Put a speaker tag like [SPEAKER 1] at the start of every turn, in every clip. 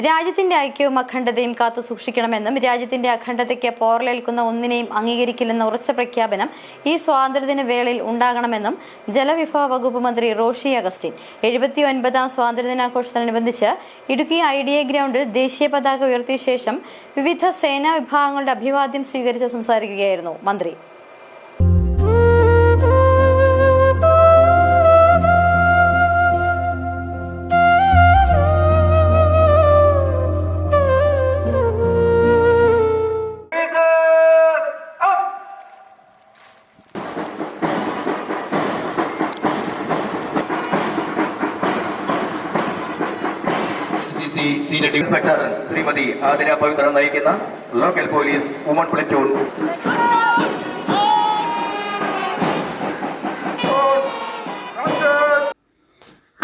[SPEAKER 1] രാജ്യത്തിന്റെ ഐക്യവും അഖണ്ഡതയും കാത്തു സൂക്ഷിക്കണമെന്നും രാജ്യത്തിന്റെ അഖണ്ഡതയ്ക്ക് പോറലേൽക്കുന്ന ഒന്നിനെയും അംഗീകരിക്കില്ലെന്ന ഉറച്ച പ്രഖ്യാപനം ഈ സ്വാതന്ത്ര്യദിന വേളയിൽ ഉണ്ടാകണമെന്നും ജലവിഭവ വകുപ്പ് മന്ത്രി റോഷി അഗസ്റ്റിൻ 79ാം സ്വാതന്ത്ര്യദിനാഘോഷത്തോടനുബന്ധിച്ച് ഇടുക്കി IDA ഗ്രൗണ്ടിൽ ദേശീയ പതാക ഉയർത്തിയ ശേഷം വിവിധ സേനാ വിഭാഗങ്ങളുടെ അഭിവാദ്യം സ്വീകരിച്ച് സംസാരിക്കുകയായിരുന്നു മന്ത്രി.
[SPEAKER 2] സീനിയർ ഇൻസ്പെക്ടർ ശ്രീമതി ആതിര പവിത്ര നയിക്കുന്ന ലോക്കൽ പോലീസ് വുമൺ പ്ലറ്റൂൺ.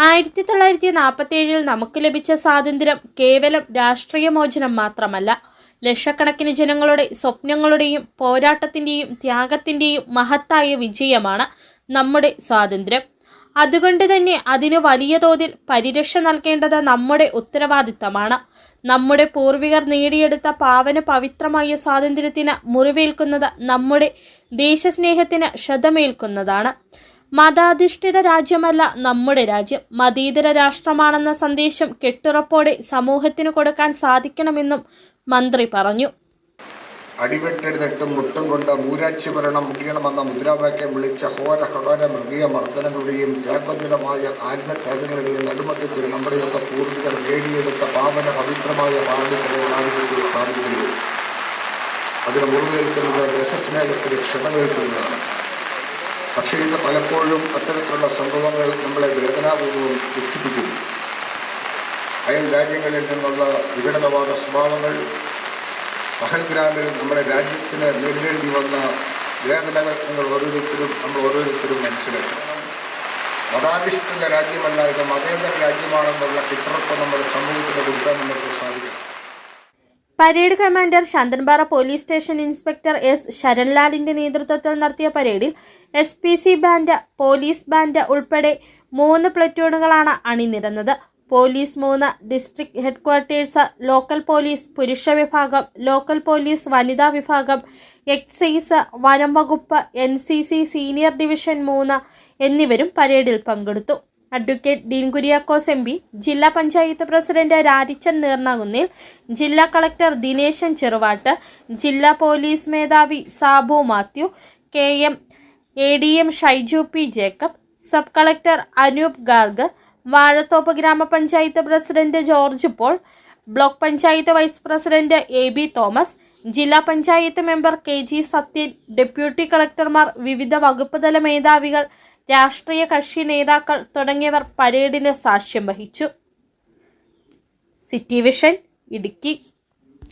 [SPEAKER 3] ആയിരത്തി 1947 നമുക്ക് ലഭിച്ച സ്വാതന്ത്ര്യം കേവലം രാഷ്ട്രീയ മോചനം മാത്രമല്ല, ലക്ഷക്കണക്കിന് ജനങ്ങളുടെ സ്വപ്നങ്ങളുടെയും പോരാട്ടത്തിന്റെയും ത്യാഗത്തിന്റെയും മഹത്തായ വിജയമാണ് നമ്മുടെ സ്വാതന്ത്ര്യം. അതുകൊണ്ട് തന്നെ അതിന് വലിയ തോതിൽ പരിരക്ഷ നൽകേണ്ടത് നമ്മുടെ ഉത്തരവാദിത്തമാണ്. നമ്മുടെ പൂർവികർ നേടിയെടുത്ത പാവന പവിത്രമായ സ്വാതന്ത്ര്യത്തിന് മുറിവേൽക്കുന്നത് നമ്മുടെ ദേശസ്നേഹത്തിന് ക്ഷതമേൽക്കുന്നതാണ്. മതാധിഷ്ഠിത രാജ്യമല്ല നമ്മുടെ രാജ്യം, മതേതര രാഷ്ട്രമാണെന്ന സന്ദേശം കെട്ടുറപ്പോടെ സമൂഹത്തിന് കൊടുക്കാൻ സാധിക്കണമെന്നും മന്ത്രി പറഞ്ഞു.
[SPEAKER 4] അടിവെട്ടെഴുതിട്ടും മുട്ടും കൊണ്ട് മൂരാച്ചി ഭരണം മുടിയണമെന്ന മുദ്രാവാക്യം വിളിച്ച ഘോര മൃഗീയ മർദ്ദനങ്ങളുടെയും ത്യാഗോജ്വലമായ ആത്മത്യാഗങ്ങളുടെയും നടുമധ്യത്തിൽ നമ്മുടെയൊക്കെ പൂർവികർ നേടിയെടുത്ത പാവന പവിത്രമായ പാണ്ഡിത്യങ്ങളാധിപത്യം സാധിക്കുന്നു. അതിന് മുറിവേൽക്കുന്നത് ദേശസ്നേഹത്തിന് ക്ഷതമേൽക്കുന്നതാണ്. പക്ഷേ ഇന്ന് പലപ്പോഴും അത്തരത്തിലുള്ള സംഭവങ്ങൾ നമ്മളെ വേദനാപൂർവ്വം ദുഃഖിപ്പിക്കുന്നു. അയൽ രാജ്യങ്ങളിൽ നിന്നുള്ള വിഘടനവാദ സ്വഭാവങ്ങൾ പഹൽഗ്രാമിൽ നമ്മുടെ രാജ്യത്തിന് നേരിടേണ്ടി വന്ന വേദനകൾ നമ്മൾ ഓരോരുത്തരും മനസ്സിലാക്കണം. മതാധിഷ്ഠിത രാജ്യമല്ല, ഇത് മതേതര രാജ്യമാണെന്നുള്ള കെട്ടുറപ്പ് നമ്മുടെ സമൂഹത്തിന് കൊടുക്കാൻ നമുക്ക് സാധിക്കും.
[SPEAKER 3] Parade commander Shanthanpara police station inspector S. ശരൺലാലിന്റെ നേതൃത്വത്തിൽ നടത്തിയ പരേഡിൽ SPC ബാൻഡ്, പോലീസ് ബാൻഡ് ഉൾപ്പെടെ 3 പ്ലറ്റൂണുകളാണ് അണിനിരന്നത്. Police 3, district headquarters, local police പുരുഷ വിഭാഗം, ലോക്കൽ പോലീസ് വനിതാ വിഭാഗം, എക്സൈസ്, വനം വകുപ്പ്, NCC സീനിയർ ഡിവിഷൻ 3 എന്നിവരും പരേഡിൽ പങ്കെടുത്തു. അഡ്വക്കേറ്റ് ഡീൻ കുര്യാക്കോസ് MP, ജില്ലാ പഞ്ചായത്ത് പ്രസിഡന്റ് രാരിച്ചൻ നീർനാകുന്നിൽ, ജില്ലാ കളക്ടർ ദിനേശൻ ചെറുവാട്ട്, ജില്ലാ പോലീസ് മേധാവി Sabu Mathew, KM ADM Shaiju P. Jacob, sub collector Anoop Garg, Vazhathoppu ഗ്രാമപഞ്ചായത്ത് president George Paul, block panchayat vice president AB Thomas, ജില്ലാ panchayat member KG Sathyan, deputy കളക്ടർമാർ, വിവിധ വകുപ്പ് തല മേധാവികൾ, രാഷ്ട്രീയ കക്ഷി നേതാക്കൾ തുടങ്ങിയവർ പരേഡിന് സാക്ഷ്യം വഹിച്ചു. City vision, Idukki.